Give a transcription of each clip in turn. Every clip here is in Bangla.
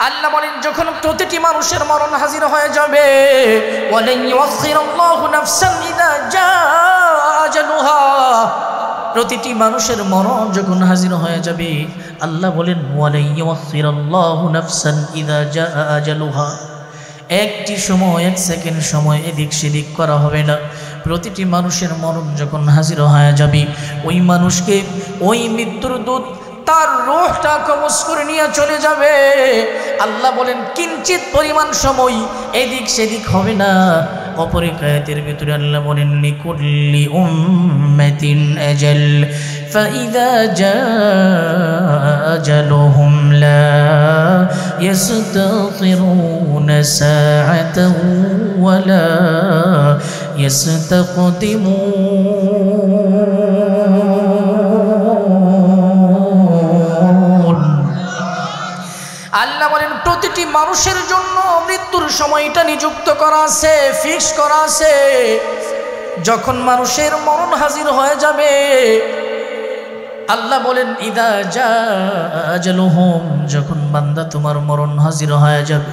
আল্লাহ বলেন যখন প্রতিটি মানুষের মরণ হাজির হয়ে যাবে, ওয়ালান ইউআখিরাল্লাহু নাফসান ইযা জাআ আজালুহা, প্রতিটি মানুষের মরণ যখন হাজির হয়ে যাবে, আল্লাহ বলেন ওয়ালান ইউআখিরাল্লাহু নাফসান ইযা জাআ আজালুহা, একটি সময় এক সেকেন্ড সময় এদিক সেদিক করা হবে না। প্রতিটি মানুষের মরণ যখন হাজির হয়ে যাবে, ওই মানুষকে ওই মৃত্যুর দূত তার রূহটা কবজ করে নিয়ে চলে যাবে। আল্লাহ বলেন কিঞ্চিত পরিমাণ সময় এদিক সেদিক হবে না। অপর এক আয়াতের ভিতরে আল্লাহ বলেন লিকুল্লি উম্মাতিন আজাল ফাইযা জাআ আজালুহুম লা ইস্তাখিরুনা সাআতান ওয়া লা ইস্তাকদিমুন। আল্লাহ বলেন প্রতিটি মানুষের জন্য মৃত্যুর সময়টা নিযুক্ত করা আছে, ফিক্স করা আছে। যখন মানুষের মরণ হাজির হয়ে যাবে, আল্লাহ বলেন ইদা জাআ আজালুহুম, যখন বান্দা তোমার মরণ হাজির হয়ে যাবে,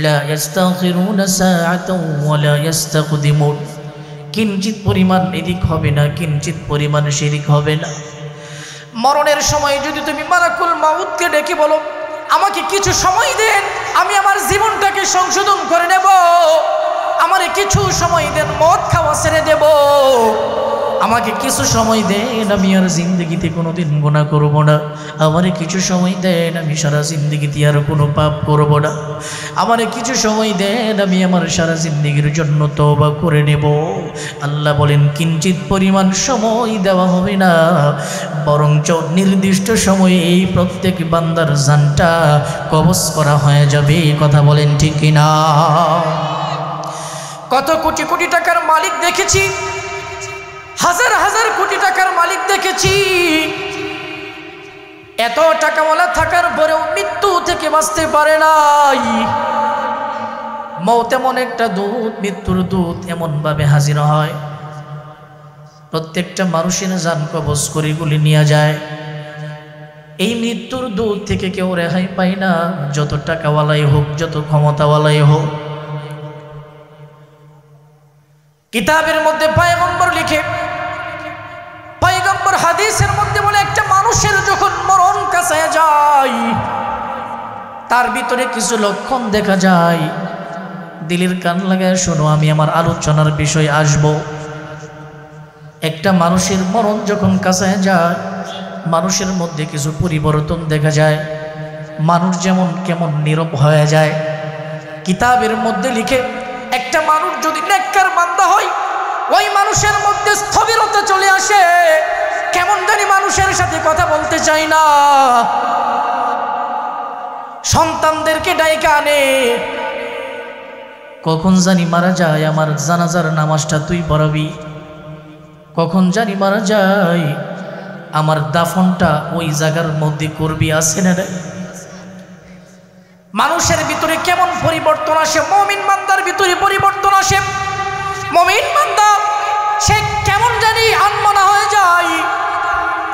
লা ইস্তাখিরুনা সাআতান ওয়া লা ইস্তাকদিমুন, কিঞ্চিত পরিমাণ এদিক হবে না, কিঞ্চিত পরিমাণ সেদিক হবে না। মরণের সময় যদি তুমি মালাকুল মাউতকে ডেকে বলো আমাকে কিছু সময় দেন, আমি আমার জীবনটাকে সংশোধন করে নেব, আমারে কিছু সময় দেন, মদ খাওয়া ছেড়ে দেব, আমাকে কিছু সময় দেন, আমি আর জিন্দগিতে কোনোদিন গুনাহ করব না, আমারে কিছু সময় দেন, আমি সারা জিন্দগিতে আর কোনো পাপ করব না, আমারে কিছু সময় দেন, আমি আমার সারা জিন্দগির জন্য তওবা করে নেব। আল্লাহ বলেন কিঞ্চিত পরিমাণ সময় দেওয়া হবে না, বরঞ্চ নির্দিষ্ট সময়ে এই প্রত্যেক বান্দার জানটা কবজ করা হয়ে যাবে। কথা বলেন ঠিক কিনা? কত কোটি কোটি টাকার মালিক দেখেছি, হাজার হাজার কোটি টাকার মালিক দেখেছি, এত টাকাওয়ালা থাকার পরেও মৃত্যু থেকে বাঁচতে পারে নাই। মওত এমন একটা দূত, মৃত্যুর দূত এমন ভাবে হাজির হয়, প্রত্যেকটা মানুষের জান কবজ করে গুলি নিয়ে যায়। এই মৃত্যুর দূত থেকে কেউ রেহাই পায় না, যত টাকাওয়ালাই হোক, যত ক্ষমতাওয়ালাই হোক। কিতাবের মধ্যে পয়গম্বর লিখে, পয়গম্বর হাদিসের মধ্যে বলে একটা মানুষের যখন মরণ কাছে যায়, তার ভিতরে কিছু লক্ষণ দেখা যায়। দিলের কান লাগায় শোনো, আমি আমার আলোচনার বিষয় আসব। একটা মানুষের মরণ যখন কাছে যায়, মানুষের মধ্যে কিছু পরিবর্তন দেখা যায়। মানুষ যেমন কেমন নীরব হয়ে যায়। কিতাবের মধ্যে লিখে একটা মানুষ যদি নেককার বান্দা হয়, ওই মানুষের মধ্যে স্থবিরতা চলে আসে, কেমন জানি মানুষের সাথে কথা বলতে চাই না, সন্তানদেরকে ডাইকা আনে, কখন জানি মারা যায়, আমার জানাজার নামাজটা তুই পড়াবি, কখন জানি মারা যায়, আমার দাফনটা ওই জায়গার মধ্যে করবি, আছে না? মানুষের ভিতরে কেমন পরিবর্তন আসে, মুমিন বান্দার ভিতরে পরিবর্তন আসে। মুমিন বান্দা সে কেমন জানি আনমনা হয়ে যায়,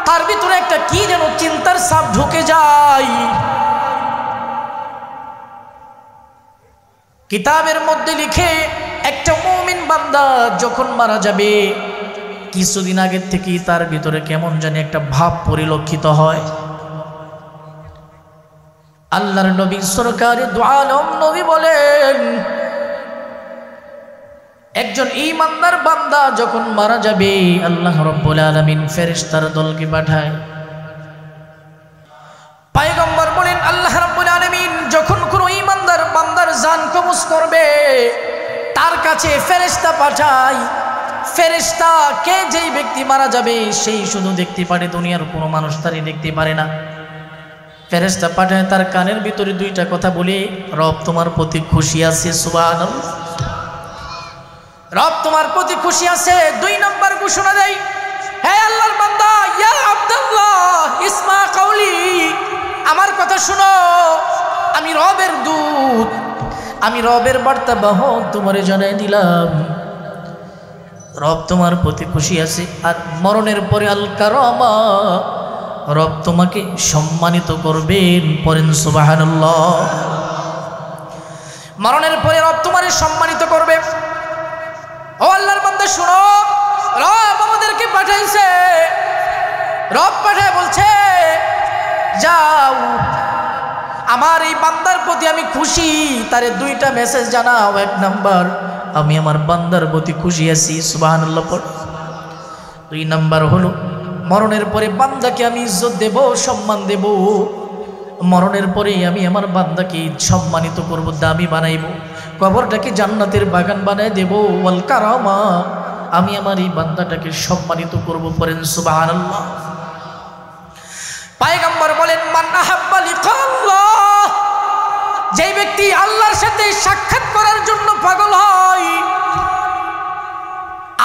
তার ভিতরে একটা কি যেন চিন্তার ছাপ ঢুকে যায়। কিতাবের মধ্যে লিখে একটা মুমিন বান্দা যখন মারা যাবে, কিছুদিন আগে থেকেই তার ভিতরে কেমন জানি একটা ভাব পরিলক্ষিত হয়। আল্লাহর নবী সরকারে দু আলম নবী বলেন, একজন ঈমানদার বান্দা যখন মারা যাবে, আল্লাহ রাব্বুল আলামিন ফেরেশতার দলকে পাঠায়। পয়গম্বর বলেন আল্লাহ রাব্বুল আলামিন যখন কোনো ঈমানদার বান্দার জান কবজ করবে, তার কাছে ফেরেশতা পাঠায়। ফেরেশতা কে যেই ব্যক্তি মারা যাবে সেই শুধু দেখতে পারে, দুনিয়ার কোনো মানুষ তারই দেখতে পারে না। ফেরেশতা পাঠায়, তার কানের ভিতরে দুইটা কথা বলে, রব তোমার প্রতি খুশি আছে, সুবহানাল্লাহ, রব তোমার প্রতি খুশি আছে। দুই নম্বর ঘোষণা দেয়, হে আল্লাহর বান্দা, ইয়া আব্দুল্লাহ ইসমা কাউলি, আমার কথা শুনো, আমি রবের দূত, আমি রবের বার্তা বাহক, তোমারে জানাই দিলাম, রব তোমার প্রতি খুশি আছে। আর মরণের পরে আল কারামা, রব তোমাকে সম্মানিত করবেন। পড়েন সুবহানাল্লাহ। মরণের পরে রব তোমারে সম্মানিত করবে। ও আল্লাহর বান্দা শুনো, রব আমাদেরকে পাঠাইছে, রব পাঠায় বলছে যাও আমার এই বান্দার প্রতি আমি খুশি, তারে দুইটা মেসেজ জানাও। এক নাম্বার, আমি আমার বান্দার প্রতি খুশি আছি, সুবহানাল্লাহ পড়। দুই নাম্বার হলো মরণের পরে বান্দাকে আমি ইজ্জত দেব, সম্মান দেব। মরণের পরে আমি আমার বান্দাকে সম্মানিত করব, দামি বানাইব, কবরটাকে জান্নাতের বাগান বানায় দেব। ওয়াল কারামা, আমি আমার এই বান্দাটাকে সম্মানিত করব। পড়েন সুবহানাল্লাহ। পয়গম্বর বলেন মান আহাব্বা লিকাল্লাহ, যেই ব্যক্তি আল্লাহর সাথে সাক্ষাৎ করার জন্য পাগল হয়,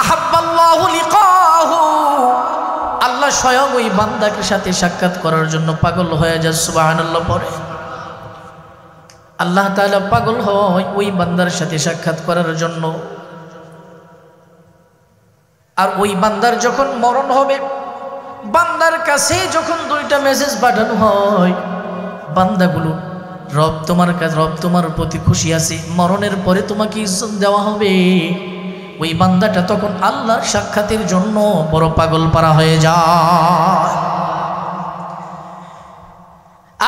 আহাব্বাল্লাহু লিকাহু, আল্লাহ স্বয়ং ওই বান্দাকে সাথে সাক্ষাৎ করার জন্য পাগল হয়ে যায়। সুবহানাল্লাহ পড়ে। আল্লাহ তাআলা পাগল হয় ওই বান্দার সাথে সাক্ষাৎ করার জন্য। আর ওই বান্দার যখন মরণ হবে, বান্দার কাছে যখন দুইটা মেসেজ পাঠানো হয়, বান্দাগুলো রব তোমার কাছে, রব তোমার প্রতি খুশি আছে, মরণের পরে তোমাকে ইজ্জত দেওয়া হবে। ওই বান্দাটা তখন আল্লাহর সাক্ষাতের জন্য বড় পাগল পারা হয়ে যায়।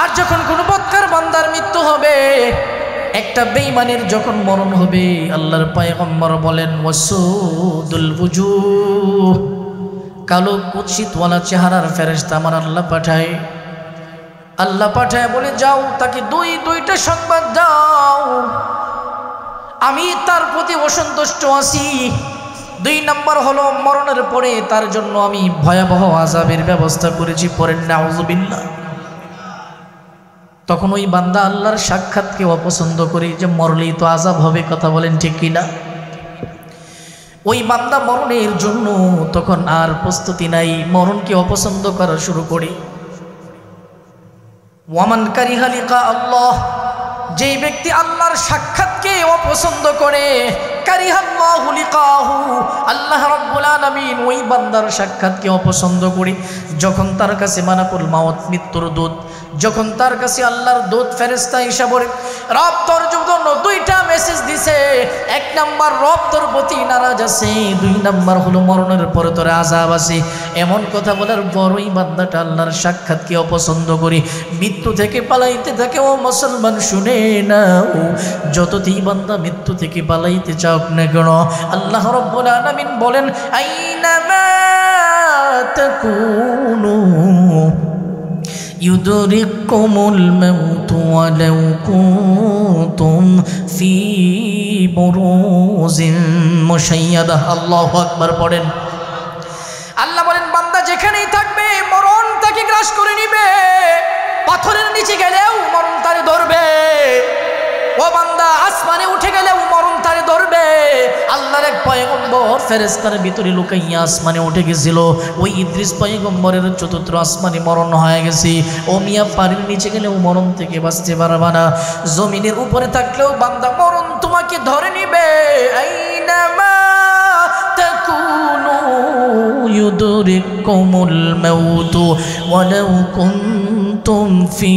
আর যখন কোনো বদকার বান্দার মৃত্যু হবে, একটা বেঈমানের যখন মরণ হবে, আল্লাহর পয়গম্বর বলেন ওয়াসুদুল ওয়ুজুহ, কালো কুৎসিতওয়ালা চেহারার ফেরেশতা আমার আল্লাহ পাঠায়। আল্লাহ পাঠায় বলে যাও তাকে দুইটা সংবাদ দাও, আমি তার প্রতি অসন্তুষ্ট আছি। দুই নাম্বার হলো মরণের পরে তার জন্য আমি ভয়াবহ আযাবের ব্যবস্থা করেছি। পড়েন নাউযুবিল্লাহ। তখন ওই বান্দা আল্লাহর সাক্ষাৎকে অপছন্দ করে, যে মরলেই তো আযাব হবে, কথা বলেন ঠিক কিনা? ওই বান্দা মরণের জন্য তখন আর প্রস্তুতি নাই, মরণকে অপছন্দ করা শুরু করে। ওয়ামান কারিহা লিকা আল্লাহ, যেই ব্যক্তি আল্লাহর সাক্ষাৎকে অপছন্দ করে, কারিহাল্লাহু লিকাহু, আল্লাহ রাব্বুল আলামিন ওই বান্দার সাক্ষাৎকে অপছন্দ করে। যখন তার কাছে মালাকুল মাউত, মৃত্যুর দূত, যখন তার কাছে আল্লাহর দূত ফেরেশতা এসে বলে রব তোর জন্য দুইটা মেসেজ দিছে, এক নাম্বার রব তোর প্রতি নারাজ আছে, দুই নাম্বার হলো মরণের পরে তোর আযাব আছে, এমন কথা বলার বড়ই বান্দাটা আল্লাহর সাক্ষাৎকে অপছন্দ করে মৃত্যু থেকে পালাইতে থাকে। ও মুসলমান শুনে নাও, যতই বান্দা মৃত্যু থেকে পালাইতে চাওক না কেন, আল্লাহ রাব্বুল আলামিন বলেন আইনামা তাকুনু ইউদরিকুমুল মাউতু ওয়ালাউ কুনতুম ফি বুরুজিন মুশাইয়াদা। আল্লাহু আকবার পড়েন। আল্লাহ বলেন বান্দা যেখানেই থাকবে মরণ তাকে গ্রাস করে নিবে, পাথরের নিচে গেলেও মরণ তারে ধরবে। ও বান্দা আসমানে উঠে গেলেও মরণ তারে ধরবে। আল্লাহর এক পয়গম্বর ফেরেশতার ভিতরে লুকাইয়া আসমানে উঠে গেছিল, ওই ইদ্রিস পয়গম্বরের চতুর্থ আসমানে মরণ হয়ে গেছে। ও মিয়া পানির নিচে গেলেও মরণ থেকে বাঁচতে পারবা না, জমিনের উপরে থাকলেও বান্দা মরণ তোমাকে ধরে নিবে। আইনামা তাকুনু ইউদরিকুমুল মাউতু ওয়ালাউ কুনতুম ফি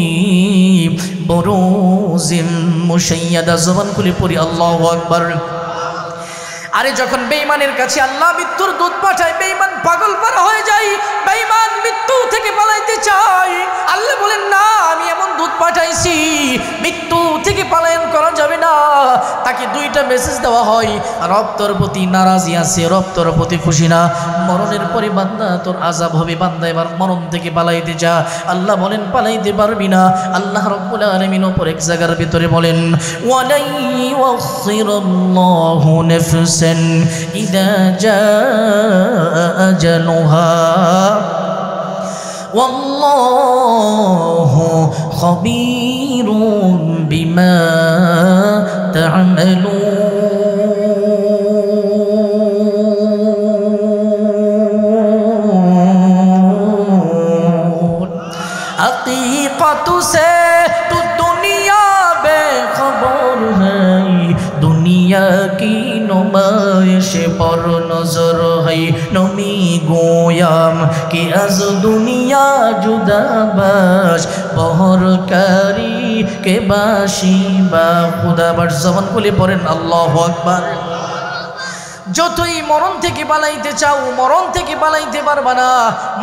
বুরুজিন মুশাইয়াদা। জবান খুলে পড়ি আল্লাহু আকবার। আরে যখন বেঈমানের কাছে আল্লাহ মৃত্যুর দূত পাঠায়, বেঈমান পাগল পারা হয়ে যায়, বেঈমান মৃত্যু থেকে পালাইতে চায়। আল্লাহ বলেন না, আমি এমন দূত পাঠাইছি মৃত্যু থেকে পলায়ন করা যাবে না। তাকে দুইটা মেসেজ দেওয়া হয়, রব তোর প্রতি নারাজি আছে, রব তোর প্রতি খুশি না, মরণের পরে বান্দা তোর আযাব হবে, বান্দা এবার মরণ থেকে পালাইতে যা। আল্লাহ বলেন পালাইতে পারবি না। আল্লাহ রাব্বুল আলামিন অপর এক জায়গার ভিতরে বলেন ওয়ালাই ওয়াখিরাল্লাহু নাফসান ইযা জাআ আজালুহা ওয়াল্লাহু খাবীরুম বিমা তা'মালুন। हकीकत से तो दुनिया बेखबर है, दुनिया की नुमाइश সে পর নজর হই নমি গোয়াম কি আজ দুনিয়া জুদাবাস বহরকারী কে বাসি বা খুদাবার জবান খুলে পড়েন আল্লাহু আকবার। যতই মরণ থেকে পালাইতে চাও মরণ থেকে পালাইতে পারবা না।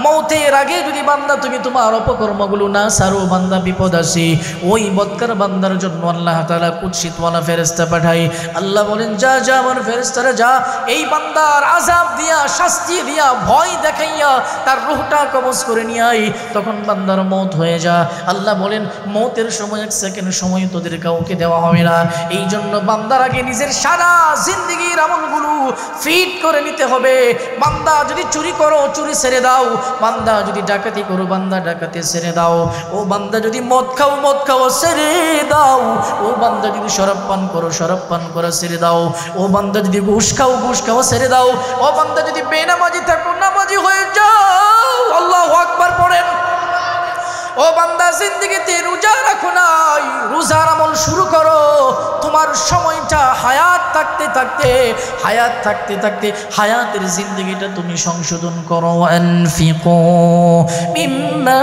মৌতের আগে যদি বান্দা তুমি তোমার অপকর্মগুলো না সারো বান্দা বিপদ আসে। ওই বদকার বান্দার জন্য আল্লাহ তাআলা কুদসিতওয়ালা ফেরেশতা পাঠায়। আল্লাহ বলেন যা যা আমার ফেরেশতারা যা এই বান্দার আযাব দিয়া শাস্তি দিয়া ভয় দেখাইয়া তার রূহটা কবজ করে নিয়ে আয়। তখন বান্দার মওত হয়ে যা। আল্লাহ বলেন মওতের সময় এক সেকেন্ড সময় তোদের কাউকে দেওয়া হবে না। এই জন্য বান্দার আগে নিজের সারা জিন্দেগির আমলগুলো ফিট করে নিতে হবে। বান্দা যদি চুরি করো চুরি ছেড়ে দাও, বান্দা যদি ডাকাতি করো বান্দা ডাকাতি ছেড়ে দাও, ও বান্দা যদি মদ খাও ছেড়ে দাও, ও বান্দা যদি শরাব পান করো শরাব পান করা ছেড়ে দাও, ও বান্দা যদি ঘুষ খাও ছেড়ে দাও, ও বান্দা যদি বেনামাজি থাকো নামাজি হয়ে যাও। আল্লাহু আকবার পড়েন। ও বান্দা জিন্দেগিতে রোজা রাখো নাই, রোজার আমল শুরু করো। তোমার সময়টা হায়াত থাকতে থাকতে হায়াতের জিন্দেগিটা তুমি সংশোধন করো। আনফিকু মিম্মা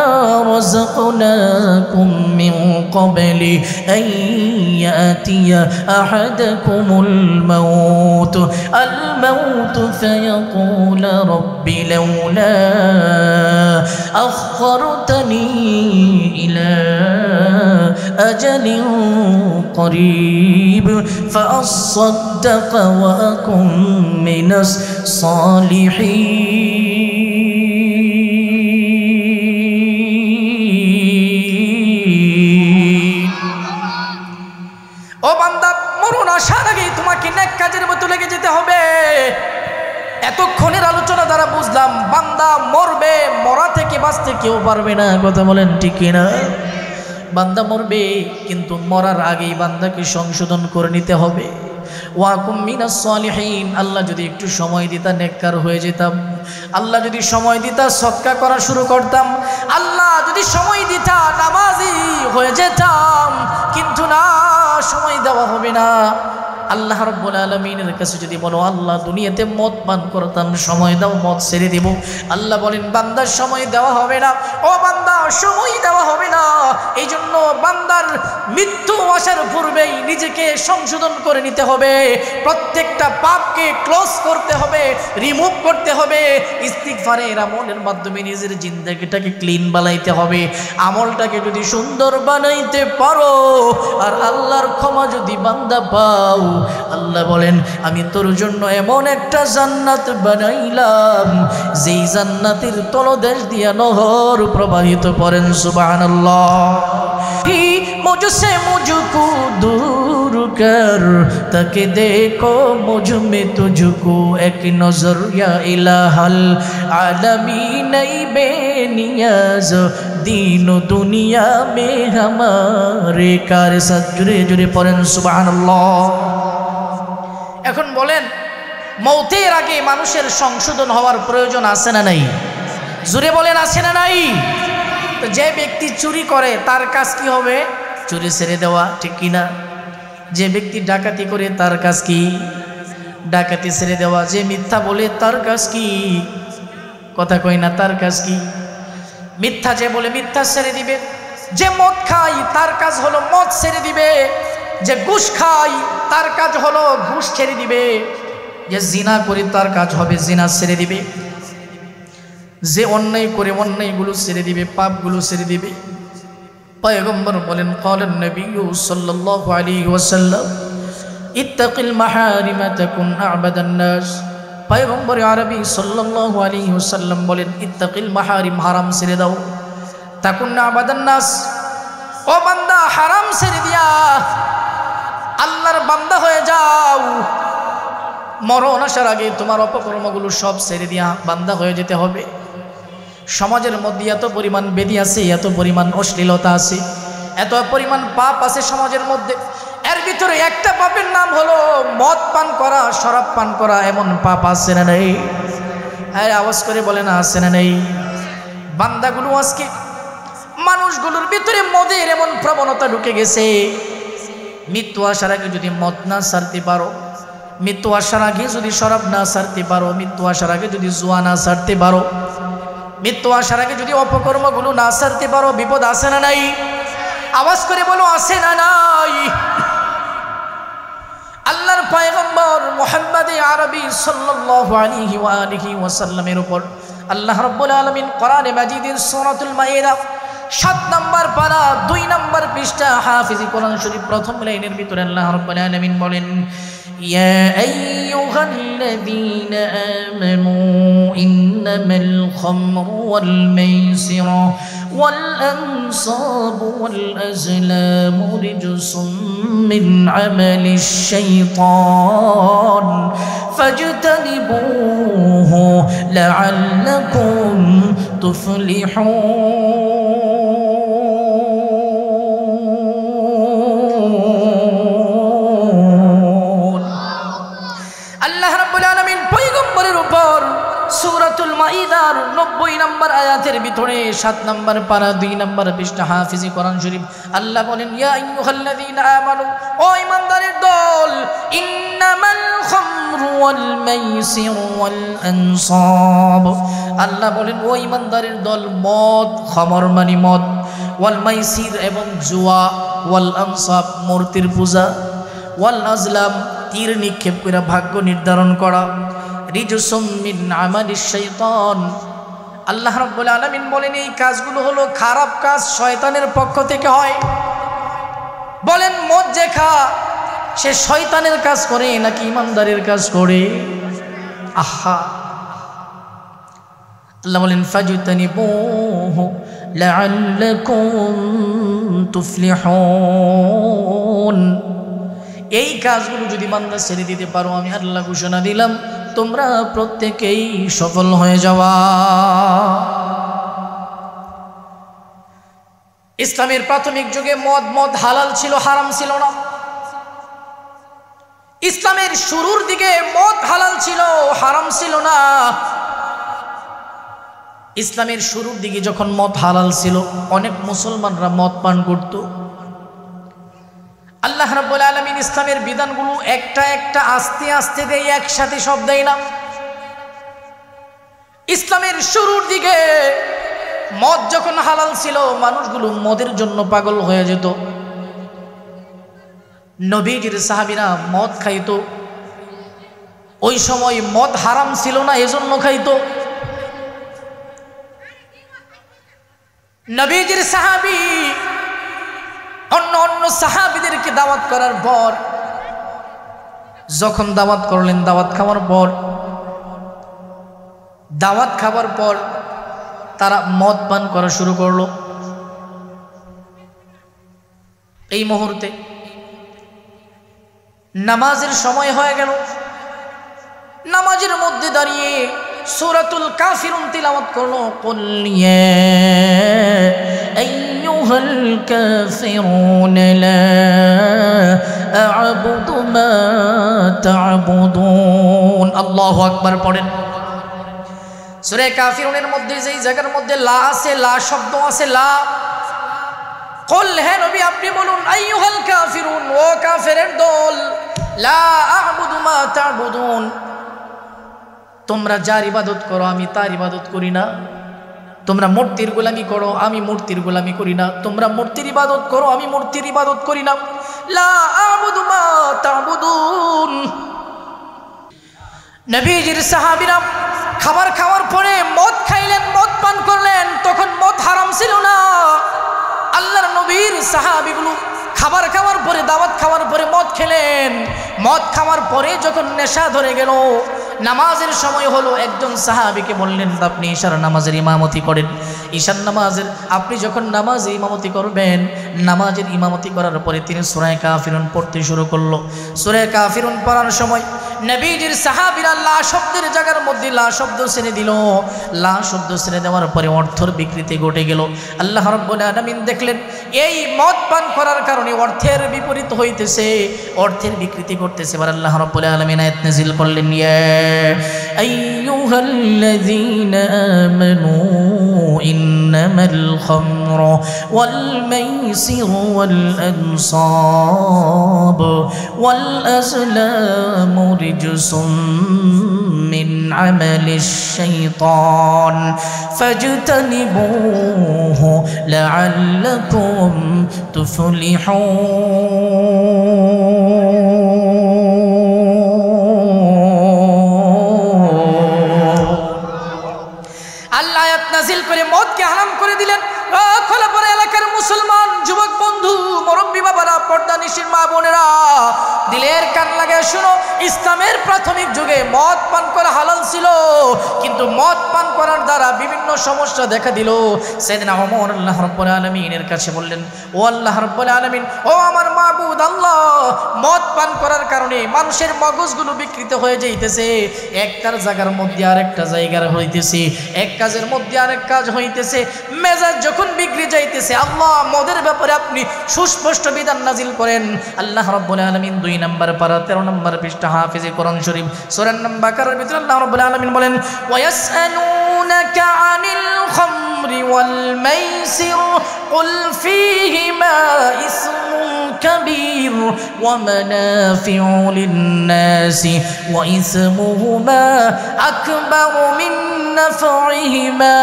রাযাকনাকুম মিন ক্বাবলি আন ইয়াতিয়া আহাদাকুমুল মাউত ফায়াকুল রাব্বি লাউলা আখখারতানি إلى أجل قريب فأصدق وأكن من الصالحين। ও বান্দা মরণ আসার আগেই তোমাকে নেক কাজের মতো লেগে যেতে হবে। এতক্ষণের আলোচনা দ্বারা বুঝলাম বান্দা মরবে, মরা থেকে বাঁচতে কেউ পারবে না। কথা বলেন ঠিক কিনা? বান্দা মরবে কিন্তু মরার আগেই বান্দাকে সংশোধন করে নিতে হবে। ওয়াকুম মিনাস সালিহিন। আল্লাহ যদি একটু সময় দিতা নেককার হয়ে যেতাম। আল্লাহ যদি সময় দিতা সদকা করা শুরু করতাম। আল্লাহ যদি সময় দিতা নামাজি হয়ে যেতাম। কিন্তু না, সময় দেওয়া হবে না। আল্লাহ রাব্বুল আলামিনের কাছে যদি বলো আল্লাহ দুনিয়াতে মদ পান করতাম, সময় দাও মদ ছেড়ে দেব। আল্লাহ বলেন বান্দার সময় দেওয়া হবে না। ও বান্দা সময় দেওয়া হবে না। এই জন্য বান্দার মৃত্যু আসার পূর্বেই নিজেকে সংশোধন করে নিতে হবে। প্রত্যেকটা পাপকে ক্লোজ করতে হবে, রিমুভ করতে হবে। ইস্তিগফারের আমলের মাধ্যমে নিজের জিন্দেগিটাকে ক্লিন বানাইতে হবে। আমলটাকে যদি সুন্দর বানাইতে পারো আর আল্লাহর ক্ষমা যদি বান্দা পাও, আল্লাহ বলেন আমি তোর জন্য এমন একটা জান্নাত বানাইলাম যেই জান্নাতের তলদেশ দিয়া নহর প্রবাহিত। পড়েন সুবহানাল্লাহ। মুঝসে মুঝকো दूर कर ताकि देखो मुझ में तुझको एक नजर या इलाहल आलमीन बेनियाज दीनो दुनिया में हमारे कार साथ जुड़े जुड़े पढ़ें सुबहानाल्लाह। এখন বলেন মৌতের আগে মানুষের সংশোধন হওয়ার প্রয়োজন আছে না নাই? জোরে বলেন আছে না নাই? তো যে ব্যক্তি চুরি করে তার কাজ কি হবে? চুরি ছেড়ে দেওয়া, ঠিক কিনা? যে ব্যক্তি ডাকাতি করে তার কাজ কি? ডাকাতি ছেড়ে দেওয়া। যে মিথ্যা বলে তার কাজ কি? কথা কই না, তার কাজ কি? মিথ্যা যে বলে মিথ্যা ছেড়ে দিবে। যে মদ খায় তার কাজ হলো মদ ছেড়ে দিবে। যে ঘুষ খায় তার কাজ হলো ঘুষ ছেড়ে দিবে। যে জিনা করে তার কাজ হবে জিনা ছেড়ে দিবে। যে অন্যায় করে অন্যায়গুলো ছেড়ে দিবে, পাপগুলো ছেড়ে দিবে। পয়গম্বর বলেন ক্বালান নবী সাল্লাল্লাহু আলাইহি ওয়াসাল্লাম ইত্তাকিল মাহারিমা তাকুন আ'বাদান নাস। পয়গম্বর আরবি সাল্লাল্লাহু আলাইহি ওয়াসাল্লাম বলেন ইত্তাকিল মাহারিম, হারাম ছেড়ে দাও। তাকুন আ'বাদান নাস, ও বান্দা হারাম ছেড়ে দিয়া আল্লাহর বান্দা হয়ে যাও। মরণ আসার আগে তোমার অপকর্মগুলো সব ছেড়ে দিয়া বান্দা হয়ে যেতে হবে। সমাজের মধ্যে এত পরিমাণ বেদি আছে, এত পরিমাণ অশ্লীলতা আছে, এত পরিমাণ পাপ আছে সমাজের মধ্যে। এর ভিতরে একটা পাপের নাম হলো মদ পান করা, শরাব পান করা। এমন পাপ আছে না নেই? হ্যাঁ, আওয়াজ করে বলে না আছে না নেই? বান্দাগুলো আজকে মানুষগুলোর ভিতরে মদের এমন প্রবণতা ঢুকে গেছে। মৃত্যু আসার আগে যদি মদ না ছাড়তে পারো, মৃত্যু আসার আগে যদি শরাব না ছাড়তে পারো, মৃত্যু আসার আগে যদি জুয়া না ছাড়তে পারো, মৃত্যু আসার আগে যদি অপকর্মগুলো না ছাড়তে পারো, বিপদ আছে না নাই? আওয়াজ করে বলো, আছে না নাই? আল্লাহর পয়গম্বর মুহাম্মদ আরবি সাল্লাল্লাহু আলাইহি ওয়া আলিহি ওয়াসাল্লামের উপর আল্লাহ রাব্বুল আলামিন কোরআনে মাজিদের সূরাতুল মাইদা 7 নম্বর পারা 2 নম্বর পৃষ্ঠা হাফিজি কোরআন শরীফ প্রথম লাইনের ভিতরে আল্লাহ রাব্বুল আলামিন বলেন, ইয়া আইয়ুহাল্লাযীনা আমানু ইন্নামাল খামরু ওয়াল মাইসিরু ওয়াল আনসাবু ওয়াল আজলামু রিজসুম মিন আমালিশ শাইতান ফাজতানিবুহু লাআল্লাকুম তুফলিহুন। আল্লাহ রাব্বুল আলামিন পয়গম্বরের উপর সূরাতুল মাইদার 90 নম্বর আয়াতের ভিতরে 7 নম্বর পারা 2 নম্বর পৃষ্ঠা হাফিজি কোরআন শরীফ আল্লাহ বলেন, ইয়া আইয়ুহাল্লাযীনা আমানু, ও ঈমানদারের দল, ইন্নামাল খামরু ওয়াল মাইসিরু ওয়াল আনসাব, আল্লাহ বলেন ও ঈমানদারের দল, মদ, খামর মানে মদ, ওয়াল মাইসির এবং জুয়া, ওয়াল আনসাব মূর্তির পূজা, ওয়াল আজলাম তীর নিক্ষেপ করে ভাগ্য নির্ধারণ করা, রিজসুম মিন আমালিশ শাইতান, আল্লাহ রাব্বুল আলামিন বলেন এই কাজগুলো হলো খারাপ কাজ, শয়তানের পক্ষ থেকে হয়। বলেন মদ যে খা সে শয়তানের কাজ করে নাকি ইমানদারের কাজ করে? আহা, আল্লাহ বলেন ফাজতানিবুহু লাআল্লাকুম তুফলিহুন, এই কাজগুলো যদি বান্দা ছেড়ে দিতে পারো, আমি আল্লাহ ঘোষণা দিলাম তোমরা প্রত্যেকেই সফল হয়ে যাওয়া। ইসলামের প্রাথমিক যুগে মদ হালাল ছিল, হারাম ছিল না। ইসলামের শুরুর দিকে মদ হালাল ছিল, হারাম ছিল না। ইসলামের শুরুর দিকে যখন মদ হালাল ছিল, অনেক মুসলমানরা মদ পান করত। আল্লাহ রাব্বুল আলামিন ইসলামের বিধানগুলো একটা একটা আস্তে আস্তে দেয়, একসাথে সব দেয় না। ইসলামের শুরুর দিকে মদ যখন হালাল ছিল, মানুষগুলো মদের জন্য পাগল হয়ে যেত। নবীজির সাহাবীরা মদ খাইতো। ওই সময় মদ হারাম ছিল না, এজন্য খাইতো। নবীজির সাহাবী অন্য অন্য সাহাবীদেরকে দাওয়াত করার পর, যখন দাওয়াত করলেন, দাওয়াত খাবার পর তারা মদ পান করা শুরু করলো। এই মুহূর্তে নামাজের সময় হয়ে গেল। নামাজের মধ্যে দাঁড়িয়ে সূরাতুল কাফিরুন তিলাওয়াত করলো, কুল ইয়া আইয়ুহাল কাফিরুন লা আ'বুদু মা তা'বুদুন। আল্লাহু আকবার পড়েন। সূরা কাফিরুনের মধ্যে যেই জায়গার মধ্যে লা আছে, লা শব্দ আছে, লা, কুল হে নবী আপনি বলুন, আইয়ুহাল কাফিরুন, ও কাফেরের দল, লা আ'বুদু মা তা'বুদুন, তোমরা যার ইবাদত করো আমি তার ইবাদত করি না। তোমরা মূর্তির গোলামি করো, আমি মূর্তির গোলামি করি না। তোমরা মূর্তির ইবাদত করো, আমি মূর্তির ইবাদত করি না। লা আ'বুদু মা তা'বুদুন। নবীজির সাহাবীরা খাবার খাওয়ার পরে মদ খাইলেন, মদ পান করলেন। তখন মদ হারাম ছিল না। আল্লাহর নবীর সাহাবীগুলো খাবার খাওয়ার পরে, দাওয়াত খাওয়ার পরে মদ খেলেন। মদ খাওয়ার পরে যখন নেশা ধরে গেল, নামাজের সময় হলো, একজন সাহাবীকে বললেন আপনি ঈশার নামাজের ইমামতি করেন। ঈশার নামাজের আপনি যখন নামাজে ইমামতি করবেন, নামাজের ইমামতি করার পরে তিনি সূরা কাফিরুন পড়তে শুরু করলো। সূরা কাফিরুন পড়ার সময় নবীজির সাহাবীরা লা শব্দের জায়গার মধ্যে লা শব্দ ছেড়ে দিল। লা শব্দ ছেড়ে দেওয়ার পরে অর্থের বিকৃতি ঘটে গেল। আল্লাহ রাব্বুল আলামিন দেখলেন এই মদ পান করার কারণে অর্থের বিপরীত হইতেছে, অর্থের বিকৃতি ঘটতেছে। এবার আল্লাহ রাব্বুল আলামিন আয়াত নাযিল করলেন, ইয়া আইয়ুহাল্লাযীনা আমানু ইন্নামাল খামরু ওয়াল মাইসিরু ওয়াল আনসাব ওয়াল আজলামু রিজসুম মিন আমালিশ শাইতান ফাজতানিবুহু লাআল্লাকুম আল্লাহ আয়াত নাযিল করে মদকে হারাম করে দিলেন। খোলাপাড়া এলাকার মুসলমান যুবক বন্ধু, মুরব্বী বাবারা, পর্দানিশীর মা বোনেরা, দিলের কান লাগায় শুনো, ইসলামের প্রাথমিক যুগে মদ পান করা হালাল ছিল, কিন্তু মদ পান করার দ্বারা বিভিন্ন সমস্যা দেখা দিল। সাইয়েদনা ওমর আল্লাহ রাব্বুল আলামিনের কাছে বললেন, ও আল্লাহ রাব্বুল আলামিন, ও আমার মাবুদ আল্লাহ, মদ পান করার কারণে মানুষের মগজগুলো বিকৃত হয়ে যাইতেছে, একটার জায়গার মধ্যে আরেকটা জায়গার হইতেছে, এক কাজের মধ্যে আরেক কাজ হইতেছে, মেজাজ যখন বিগড়ে যাইতেছে, আল্লাহ মদের ব্যাপারে আপনি সুস্পষ্ট বিধান নাজিল করেন। আল্লাহ রাব্বুল আলামিন 2 নম্বর পারা 13 নম্বর পৃষ্ঠা হাফিজে কোরআন শরীফ সূরা বাকারার ভিতরে আল্লাহ রাব্বুল আলামিন বলেন, ওয়ায়াসআলুনাকা আনিল খামরি ওয়াল মাইসির কুল ফীহিমা ইসমুন কাবীর ওয়া মানাফিউ লিন-নাসি ওয়া ইসমুহুমা আকবারু মিন নাফইহিমা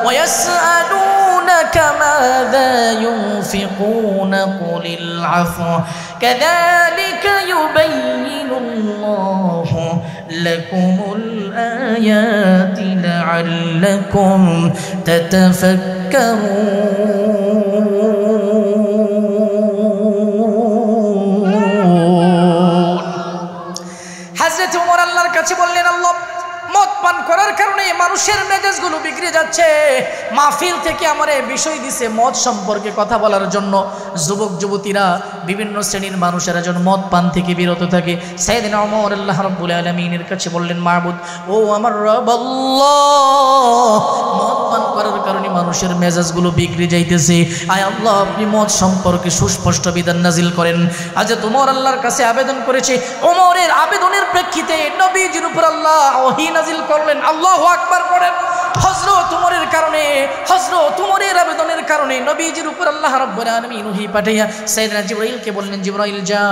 ওয়ায়াসআলুনাকা মাযা ইউনফিকুনা কুলিল আফু কাযালিকা ইউবাইয়িনুল্লাহু লাকুমুল আয়াতি লাআল্লাকুম তাতাফাক্কারুন। হযরত ওমর আল্লাহর কাছে বললেন, আল্লাহ মদ পান করার কারণে মানুষের মেজাজগুলো বিগড়ে যাচ্ছে, মাহফিল থেকে আমার বিষয় দিছে মদ সম্পর্কে কথা বলার জন্য। যুবক যুবতীরা, বিভিন্ন শ্রেণীর মানুষেরা যেন মদ পান থেকে বিরত থাকে। সাইয়েদনা ওমর আল্লাহ রাব্বুল আলামিনের কাছে বললেন, মাবুদ, ও আমার রব আল্লাহ, মদ পান করার কারণে মানুষের মেজাজগুলো বিগড়ে যাইতেছে, আয় আল্লাহ আপনি মদ সম্পর্কে সুস্পষ্ট বিধান নাজিল করেন। আজ ওমর আল্লাহর কাছে আবেদন করেছে, ওমরের আবেদনের প্রেক্ষিতে নবীজির উপর আল্লাহ ওহী নাজিল করলেন। আল্লাহু আকবার পড়েন। হযরত ওমরের কারণে, হযরত ওমরের আবেদনের কারণে নবীজির উপর আল্লাহ রাব্বুল আলামিন ওহী পাঠাইয়া সাইয়েদনা জিবরাইলকে বললেন, জিবরাইল যা,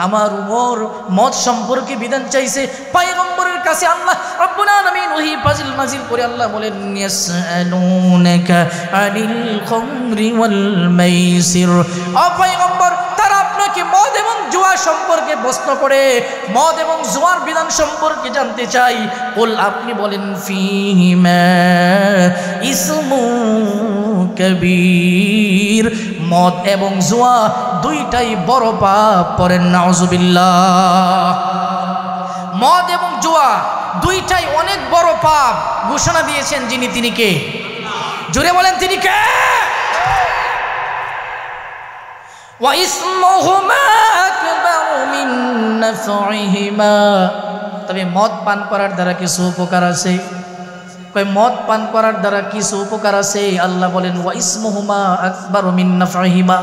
আমার ওমর মদ সম্পর্কে বিধান চাইছে। পয়গম্বরের কাছে আল্লাহ রাব্বুল আলামিন ওহী নাজিল করে আল্লাহ বলেন, ইয়াসআলুনাকা আনিল খামরি ওয়াল মাইসির। ও পয়গম্বর, তারা আপনাকে মদ এবং জুয়া সম্পর্কে প্রশ্ন করে, মদ এবং জুয়ার বিধান সম্পর্কে জানতে চাই। বল, আপনি বলেন, ফীহিমা ইসমুন কাবীর, মদ এবং জুয়া দুইটাই বড় পাপ। পড়েন নাউজুবিল্লাহ। মদ এবং জুয়া দুইটাই অনেক বড় পাপ ঘোষণা দিয়েছেন যিনি, তিনি কে? জোরে বলেন, তিনি কে? ওয়া ইসমুহুমা আকবারু মিন নাফইহিমা। তবে মদ পান করার দ্বারা কিছু উপকার আছে। কই মদ পান করার দ্বারা কিছু উপকার আছে। আল্লাহ বলেন, ওয়া ইসমুহুমা আকবারু মিন নাফইহিমা।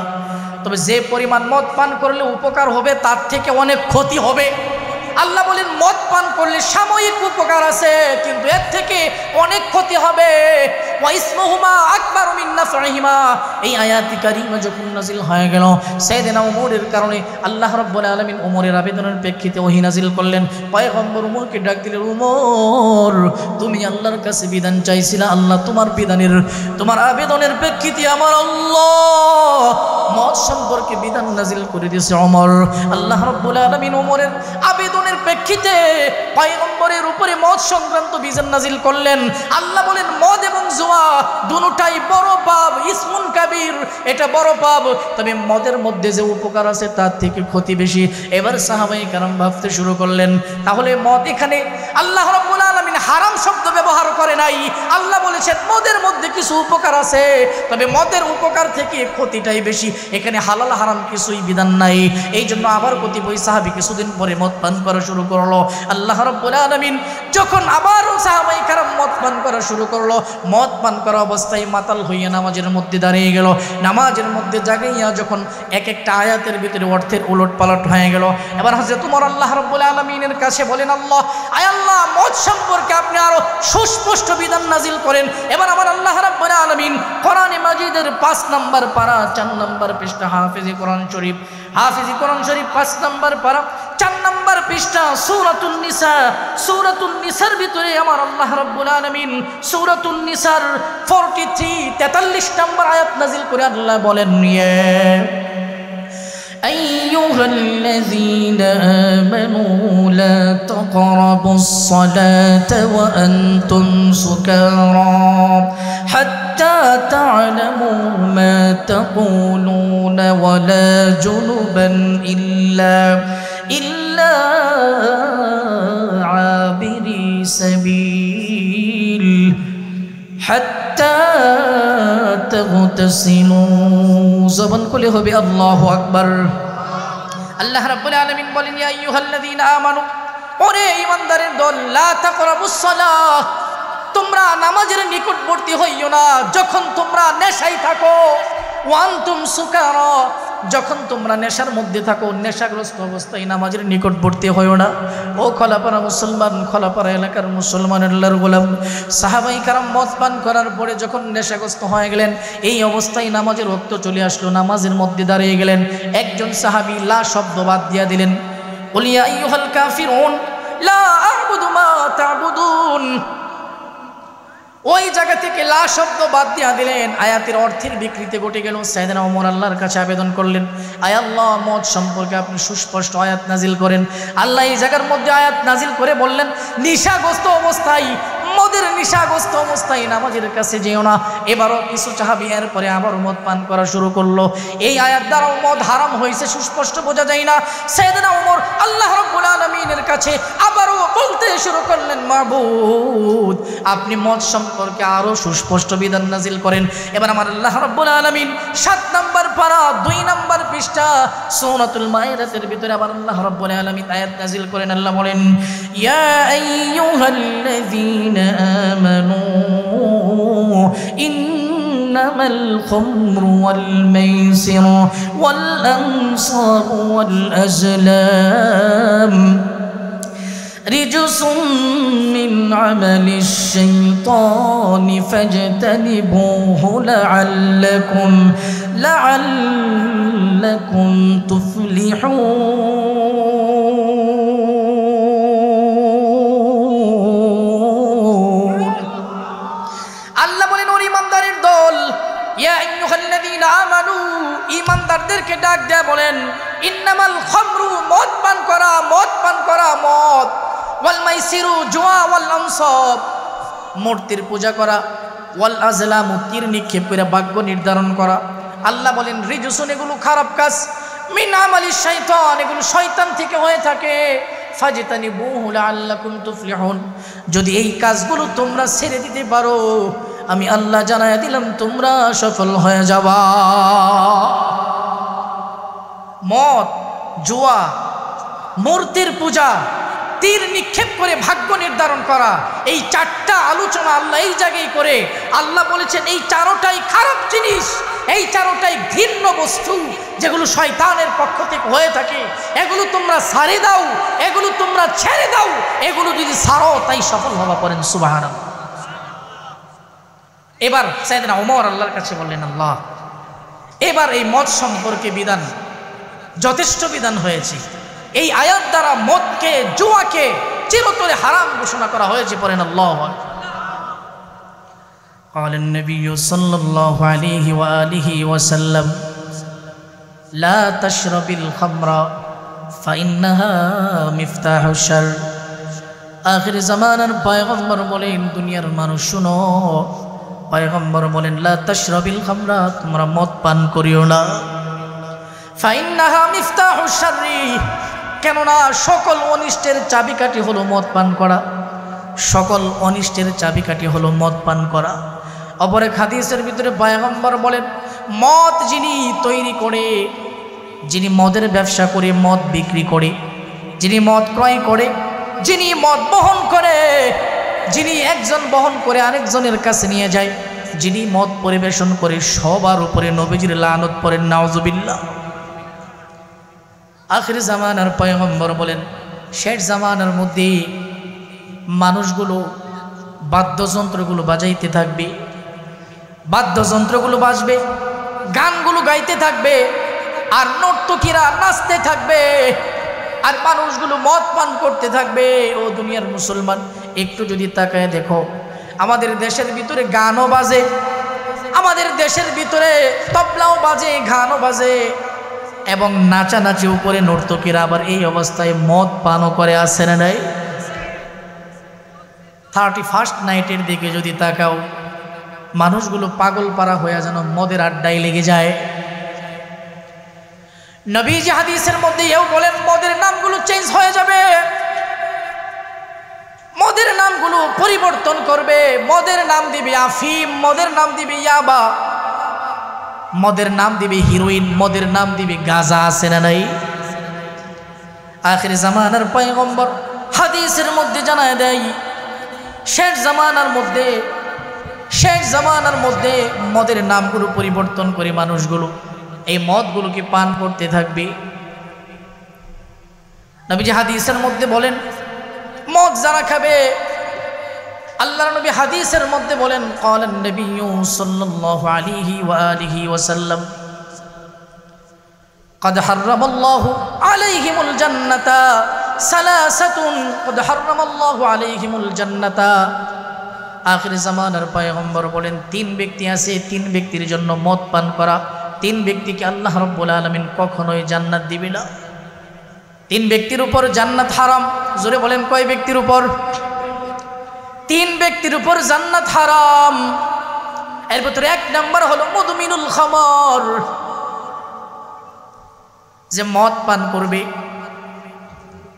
তবে যে পরিমাণ মদ পান করলে উপকার হবে তার থেকে অনেক ক্ষতি হবে। আল্লাহ বলেন, মদ পান করলে সাময়িক উপকার আছে, কিন্তু এর থেকে অনেক ক্ষতি হবে। ওয়া ইসমুহুমা আকবারু মিন নাফইহিমা। এই আয়াতি কারিমা যখন নাজিল হয়ে গেল, সাইয়েদনা ওমরের কারণে আল্লাহ রাব্বুল আলামিন ওমরের আবেদনের প্রেক্ষিতে ওহী নাজিল করলেন। পয়গম্বর ওমরকে ডাক দিলেন, ওমর, তুমি আল্লাহর কাছে বিধান চাইছিলা, আল্লাহ তোমার বিধানের, তোমার আবেদনের প্রেক্ষিতে আমার আল্লাহ মদ সম্পর্কে বিধান নাজিল করে দিয়েছে। ওমর, আল্লাহ রাব্বুল আলামিন ওমরের আবেদনের প্রেক্ষিতে পয়গম্বরের উপরে মদ সংক্রান্ত বিধান নাজিল করলেন। আল্লাহ বলেন, মদ এবং জুয়া দুটোটাই বড় পাপ, ইসমুন কাবীর, এটা বড় পাপ। তবে মদের মধ্যে যে উপকার আছে তার থেকে ক্ষতি বেশি। এবার সাহাবায়ে কেরাম ভাবতে শুরু করলেন, তাহলে মদ, এখানে আল্লাহ রাব্বুল আলামিন হারাম শব্দ ব্যবহার করে নাই। আল্লাহ বলেছেন মদের মধ্যে কিছু উপকার আছে, তবে মদের উপকার থেকে ক্ষতিটাই বেশি। এখানে হালাল হারাম কিছুই বিধান নাই। এই জন্য আবার কতিপয় সাহাবী কিছুদিন পরে মদ পান করা শুরু করলো। আল্লাহ রাব্বুল আলামিন যখন আবার সাহাবায়ে কেরাম মদ পান করা শুরু করলো, মদ পান করা অবস্থায় মাতাল হইয়া নামাজের মধ্যে দাঁড়িয়ে গেল। নামাজের মধ্যে জাগাইয়া যখন এক একটা আয়াতের ভিতরে অর্থের উলট পালট হয়ে গেল, এবার হযরত ওমর আল্লাহ রাব্বুল আলামিনের কাছে বলেন, আল্লাহ, আয় আল্লাহ, মদ সম্পর্কে সম্পর্কে আপনি আরো সুস্পষ্ট বিধান নাজিল করেন। এবার আমার আল্লাহ রাব্বুল আলামিন কোরআনে মাজিদের 5 নম্বর পারা 4 নম্বর পৃষ্ঠা হাফিজি কোরআন শরীফ 5 নম্বর পারা 4 নম্বর পৃষ্ঠা সূরাতুন নিসার ভিতরে আমার আল্লাহ রাব্বুল আলামিন সূরাতুন নিসার 43 নম্বর আয়াত নাজিল করে আল্লাহ বলেন أيها الذين آمنوا لا تقربوا الصلاة وأنتم سكارى حتى تعلموا ما تقولون ولا جنبا إلا عابري سبيل حتى تغتسلوا زبان كله هو الله أكبر আল্লাহ রাব্বুল আলামিন বলেন ইয়া আইয়ুহাল্লাযীনা আমানু ওরে ঈমানদারের দল লা তাকরাবুস সালাহ তোমরা নামাজের নিকটবর্তী হইও না যখন তোমরা নেশায় থাকো ওয়ান্তুম সুকারা যখন তোমরা নেশার মধ্যে থাকো নেশাগ্রস্ত অবস্থায় নামাজের নিকটবর্তী হইও না। ও খলাপাড়া মুসলমান খলাপাড়া এলাকার মুসলমান আল্লাহর গোলাম সাহাবাই কারাম মদ পান করার পরে যখন নেশাগ্রস্ত হয়ে গেলেন এই অবস্থায় নামাজের ওয়াক্ত চলে আসলো নামাজের মধ্যে দাঁড়িয়ে গেলেন একজন সাহাবী লা শব্দ বাদ দিয়া দিলেন কুল ইয়া আইয়ুহাল কাফিরুন লা আ'বুদু মা তা'বুদুন ওই জায়গা থেকে লা শব্দ বাদ দিয়া দিলেন আয়াতের অর্থের বিকৃতি ঘটে গেল। সাইয়েদনা ওমর আল্লাহর কাছে আবেদন করলেন আয় আল্লাহ মদ সম্পর্কে আপনি সুস্পষ্ট আয়াত নাজিল করেন। আল্লাহ এই জায়গার মধ্যে আয়াত নাজিল করে বললেন নিশাগ্রস্ত অবস্থায় মদের নিশাগ্রস্ত অবস্থায় নামাজের কাছে যেও না। এবারও কিছু সাহাবী এর পরে আবার মদ পান করা শুরু করলো। এই আয়াত দ্বারা মদ হারাম হয়েছে সুস্পষ্ট বোঝা যায় না। সাইয়েদনা ওমর আল্লাহ রাব্বুল আলামিনের কাছে আবারও বলতে শুরু করলেন মাবুদ আপনি মদ সম্পর্কে আরো সুস্পষ্ট বিধান নাজিল করেন। এবার আমার আল্লাহ রাব্বুল আলামিন 7 নম্বর পারা 2 নম্বর পৃষ্ঠা সূরাতুল মাইদাতের ভিতরে আবার আল্লাহ রাব্বুল আলামিন আয়াত নাজিল করেন। আল্লাহ বলেন ইয়া আইয়ুহাল্লাযীনা আমানু ইন্নামাল খামরু ওয়াল মাইসিরু ওয়াল আনসাবু ওয়াল আজলাম رجس من عمل الشيطان فاجتنبوه لعلكم تفلحون আল্লাহ বলেন ওর ঈমানদারের দল ইয়া আইয়ুহাল্লাযীনা আমানু ঈমানদারদেরকে ডাক দেয়া বলেন ইন্নামাল খামরু মদ পান করা মদ ওয়াল মাইসিরু জুয়া ওয়াল আনসাব মূর্তির পূজা করা ওয়াল আজলাম তীর নিক্ষেপ করে ভাগ্য নির্ধারণ করা। আল্লাহ বলেন রিজসুন এগুলো খারাপ কাজ মিন আমালিশ শাইতান এগুলো শয়তান থেকে হয়ে থাকে ফাজতানিবুহু লাআল্লাকুম তুফলিহুন যদি এই কাজগুলো তোমরা ছেড়ে দিতে পারো আমি আল্লাহ জানায়া দিলাম তোমরা সফল হয়ে যাবা। মদ জুয়া মূর্তির পূজা তীর নিক্ষেপ করে ভাগ্য নির্ধারণ করা এই 4টা আলোচনা আল্লাহ এই জায়গায় করে আল্লাহ বলেছেন এই 4টাই খারাপ জিনিস এই 4টাই ঘৃণ্য বস্তু যেগুলো শয়তানের পক্ষ থেকে হয়ে থাকে এগুলো তোমরা ছাড়ে দাও এগুলো তোমরা ছেড়ে দাও এগুলো যদি ছাড়ো তাই সফল হবা করেন সুবহানাল্লাহ। এবার সাইয়েদনা ওমর আল্লাহর কাছে বললেন আল্লাহ এবার এই মদ সম্পর্কে বিধান যথেষ্ট বিধান হয়েছে এই আয়াত দ্বারা মদকে জুয়াকে চিরতরে হারাম ঘোষণা করা হয়েছে পড়েন আল্লাহু আকবার। قال النبي صلى الله عليه وآله وسلم لا تشرب الخمر فإنها مفتاح الشر আখির জামানার পয়গম্বর বলেন দুনিয়ার মানুষ শুনো পয়গম্বর বলেন লা তাশরাবিল খামরা তোমরা মদ পান করিও না ফাইন্নাহা মিফতাহুশ শাররি কেননা সকল অনিষ্টের চাবিকাঠি হলো মদ পান করা সকল অনিষ্টের চাবিকাঠি হলো মদ পান করা। অপর এক হাদিসের ভিতরে পয়গম্বর বলেন মদ যিনি তৈরি করে যিনি মদের ব্যবসা করে মদ বিক্রি করে যিনি মদ ক্রয় করে যিনি মদ বহন করে যিনি একজন বহন করে আরেকজনের কাছে নিয়ে যায় যিনি মদ পরিবেশন করে সবার উপরে নবীজির লানত পড়েন নাউজুবিল্লাহ। আখির জামানার পয়গম্বর বলেন শেষ জামানার মধ্যে মানুষগুলো বাদ্যযন্ত্রগুলো বাজাইতে থাকবে, বাদ্যযন্ত্রগুলো বাজবে, গানগুলো গাইতে থাকবে, আর নর্তকীরা নাচতে থাকবে, আর মানুষগুলো মদ পান করতে থাকবে। ও দুনিয়ার মুসলমান, একটু যদি তাকায় দেখো, আমাদের দেশের ভিতরে গানও বাজে, আমাদের দেশের ভিতরে তবলাও বাজে, গানও বাজে, এবং নাচানাচি উপরে নর্তকীরা আবার এই অবস্থায় মদ পানও করে, আসে না নাই? 31st নাইটের দিকে যদি তাকাও, মানুষগুলো পাগল পারা হয়ে যেন মদের আড্ডায় লেগে যায়। নবীজি হাদিসের মধ্যে এও বলেন মদের নামগুলো চেঞ্জ হয়ে যাবে, মদের নামগুলো পরিবর্তন করবে। মদের নাম দিবে আফিম, মদের নাম দিবে ইয়াবা, মদের নাম দিবে হিরোইন, মদের নাম দিবে গাঁজা, আছে না নাই? আখির জামানার পয়গম্বর হাদিসের মধ্যে জানায় দেয়, শেষ জামানার মধ্যে মদের নামগুলো পরিবর্তন করে মানুষগুলো এই মদগুলোকে পান করতে থাকবে। নবীজি হাদিসের মধ্যে বলেন মদ যারা খাবে, আল্লাহর নবী হাদিসের মধ্যে বলেন ক্বালান নবিয়্যু সাল্লাল্লাহু আলাইহি ওয়া আলিহি ওয়াসাল্লাম قد حرم الله عليهم الجنة ثلاثة قد حرم الله عليهم الجنة। আখির জামানার পয়গম্বর বলেন তিন ব্যক্তি আছে, তিন ব্যক্তির জন্য মদ পান করা, তিন ব্যক্তিকে আল্লাহ রাব্বুল আলামিন কখনোই জান্নাত দিবে না। তিন ব্যক্তির উপর জান্নাত হারাম। জোরে বলেন কয় ব্যক্তির উপর? তিন ব্যক্তির উপর জান্নাত হারাম। এর ভিতরে এক নাম্বার হলো মুদমিনুল খামর, যে মদ পান করবে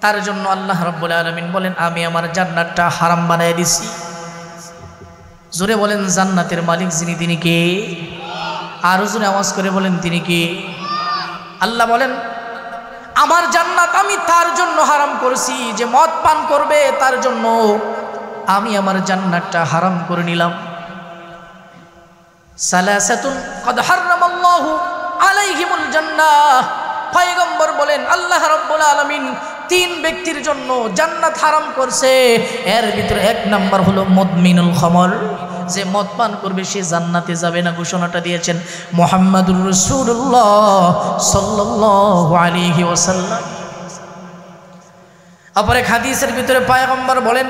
তার জন্য আল্লাহ রাব্বুল আলামিন বলেন আমি আমার জান্নাতটা হারাম বানায় দিছি। জোরে বলেন জান্নাতের মালিক যিনি, তিনি কে? আরো জোরে আওয়াজ করে বলেন তিনি কে? আল্লাহ বলেন আমার জান্নাত আমি তার জন্য হারাম করেছি, যে মদ পান করবে তার জন্য আমি আমার জান্নাতটা হারাম করে নিলাম। সালাসাতুন ক্বাদ হারামাল্লাহু আলাইহিমুল জান্নাহ। পয়গম্বর বলেন আল্লাহ রাব্বুল আলামিন তিন ব্যক্তির জন্য জান্নাত হারাম করছে। এর ভিতরে এক নাম্বার হলো মুদমিনুল খামর, যে মদ পান করবে সে জান্নাতে যাবে না। ঘোষণাটা দিয়েছেন মুহাম্মাদুর রাসূলুল্লাহ সাল্লাল্লাহু আলাইহি ওয়াসাল্লাম। অপর এক হাদিসের ভিতরে পয়গম্বর বলেন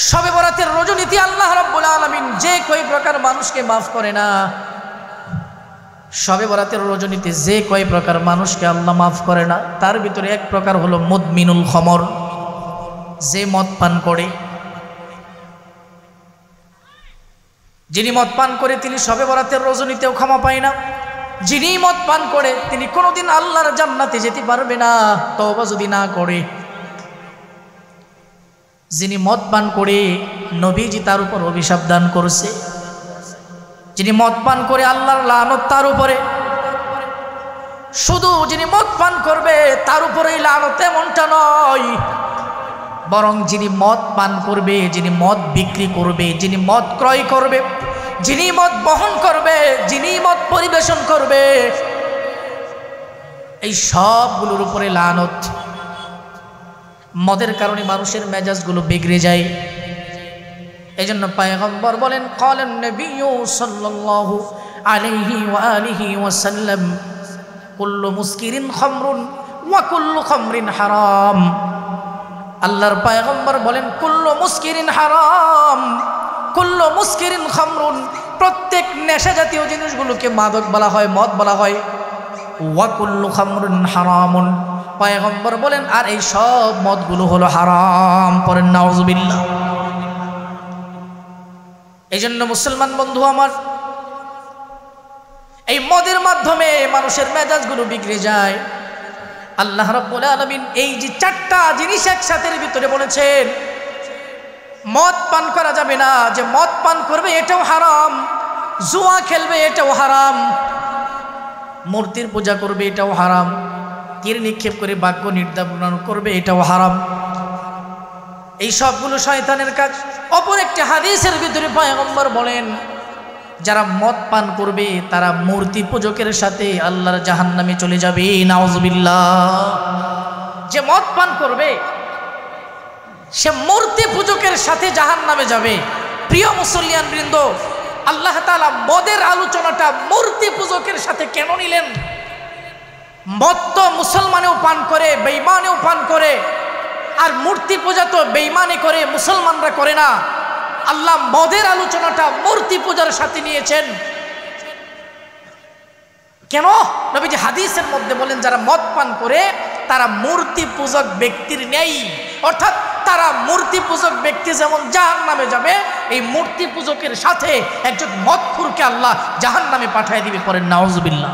শবে বরাতের রজনীতে আল্লাহ রাব্বুল আলামিন যে কয় প্রকার মানুষকে মাফ করে না, শবে বরাতের রজনীতে যে কয় প্রকার মানুষকে আল্লাহ মাফ করে না, তার ভিতরে এক প্রকার হলো মুদমিনুল খামর, যে মদ পান করে। যিনি মদ পান করে তিনি শবে বরাতের রজনীতেও ক্ষমা পায় না। যিনি মদ পান করে তিনি কোনোদিন আল্লাহর জান্নাতে যেতে পারবে না, তওবা যদি না করে। যিনি মদ পান করে নবীজি তার উপর অভিশাপ দান করছে। যিনি মদ পান করে আল্লাহর লানত তার উপরে। শুধু যিনি মদ পান করবে তার উপরেই লানত এমনটা নয়, বরং যিনি মদ পান করবে, যিনি মদ বিক্রি করবে, যিনি মদ ক্রয় করবে, যিনি মদ বহন করবে, যিনি মদ পরিবেশন করবে, এই সবগুলোর উপরে লানত। মদের কারণে মানুষের মেজাজগুলো বিগড়ে যায়। এই জন্য পয়গম্বর বলেন ক্বালান নবিয়্যু সাল্লাল্লাহু আলাইহি ওয়া আলিহি ওয়াসাল্লাম কুল্লু মুসকিরিন খামরুন ওয়া কুল্লু খামরিন হারাম। আল্লাহর পয়গম্বর বলেন কুল্লু মুসকিরিন হারাম, কুল্লু মুসকিরিন খামরুন, প্রত্যেক নেশা জাতীয় জিনিসগুলোকে মাদক বলা হয়, মদ বলা হয়। ওয়া কুল্লু খামরুন হারামুন, পয়গম্বর বলেন আর এই সব মদগুলো হলো হারাম। পড়েন নাউযুবিল্লাহ। এই জন্য মুসলমান বন্ধু আমার, এই মদের মাধ্যমে মানুষের মেজাজগুলো বিগড়ে যায়। আল্লাহ রাব্বুল আলামিন এই যে চারটা জিনিস একসাথে ভিতরে বলেছেন, মদ পান করা যাবে না, যে মদ পান করবে এটাও হারাম, জুয়া খেলবে এটাও হারাম, মূর্তির পূজা করবে এটাও হারাম, তীর নিক্ষেপ করে বাক্য নির্ধারণ করবে এটাও হারাম। এই সবগুলো শয়তানের কাজ। অপর একটি হাদিসের ভিতরে পয়গম্বর বলেন যারা মদ পান করবে তারা মূর্তি পূজকের সাথে আল্লাহর জাহান্নামে চলে যাবে। নাউযুবিল্লাহ। যে মদ পান করবে সে মূর্তি পূজকের সাথে জাহান্নামে যাবে। প্রিয় মুসলিয়ান বৃন্দ, আল্লাহ তাআলা মদের আলোচনাটা মূর্তি পূজকের সাথে কেন নিলেন? মদ তো মুসলমানেও পান করে, বেঈমানেও পান করে, আর মূর্তি পূজা তো বেঈমানে করে, মুসলমানরা করে না। আল্লাহ মদের আলোচনাটা মূর্তি পূজার সাথে নিয়েছেন কেন? নবীজি হাদিসের মধ্যে বলেন, যারা মদ পান করে তারা মূর্তি পূজক ব্যক্তির নেই, অর্থাৎ তারা মূর্তি পূজক ব্যক্তি যেমন জাহান্নামে যাবে, এই মূর্তি পূজকের সাথে একজন মদখুরকে আল্লাহ জাহান্নামে পাঠিয়ে দিবে। পরে নাউজুবিল্লাহ।